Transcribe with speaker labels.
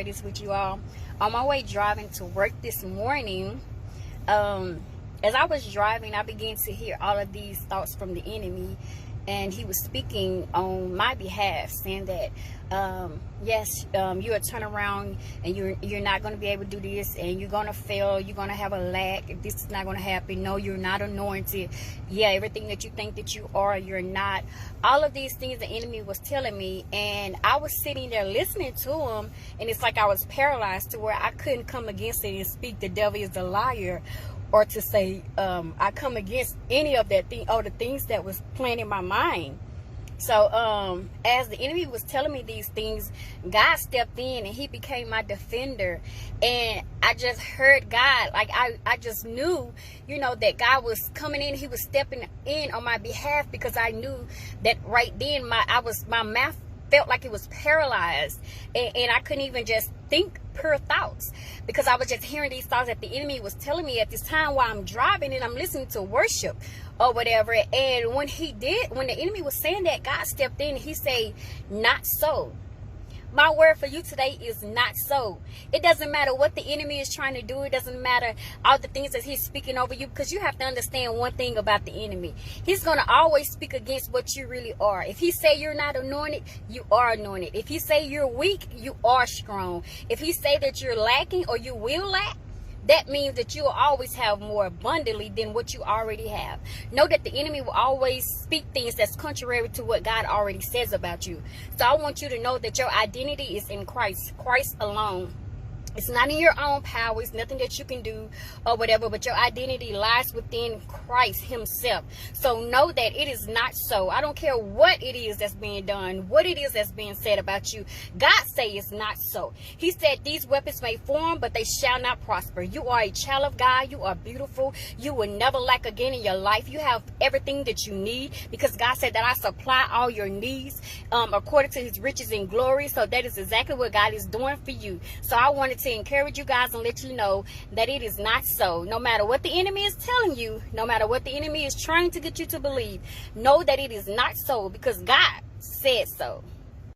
Speaker 1: share this with you all. On my way driving to work this morning, as I was driving, I began to hear all of these thoughts from the enemy, and he was speaking on my behalf, saying that yes, you're a turnaround, and you're not going to be able to do this, and you're going to fail, you're going to have a lack, this is not going to happen, no, you're not anointed, yeah, everything that you think that you are, you're not. All of these things the enemy was telling me, and I was sitting there listening to him, and it's like I was paralyzed to where I couldn't come against it and speak the devil is a liar, or to say I come against any of that thing or the things that was playing in my mind. So as the enemy was telling me these things, God stepped in and he became my defender. And I just heard God, like I just knew, you know, that God was coming in. He was stepping in on my behalf, because I knew that right then my mouth felt like it was paralyzed, and I couldn't even just think pure thoughts, because I was just hearing these thoughts that the enemy was telling me at this time while I'm driving and I'm listening to worship or whatever. And when the enemy was saying that, God stepped in and he said, not so. My word for you today is not so. It doesn't matter what the enemy is trying to do. It doesn't matter all the things that he's speaking over you, because you have to understand one thing about the enemy. He's going to always speak against what you really are. If he say you're not anointed, you are anointed. If he say you're weak, you are strong. If he say that you're lacking or you will lack, that means that you will always have more abundantly than what you already have. Know that the enemy will always speak things that's contrary to what God already says about you. So I want you to know that your identity is in Christ, Christ alone. It's not in your own power. It's nothing that you can do or whatever, but your identity lies within Christ himself. So know that it is not so. I don't care what it is that's being done, what it is that's being said about you. God say it's not so. He said these weapons may form, but they shall not prosper. You are a child of God. You are beautiful. You will never lack again in your life. You have everything that you need, because God said that I supply all your needs according to his riches and glory. So that is exactly what God is doing for you. So I wanted to encourage you guys and let you know that it is not so. No matter what the enemy is telling you, no matter what the enemy is trying to get you to believe, know that it is not so, because God said so.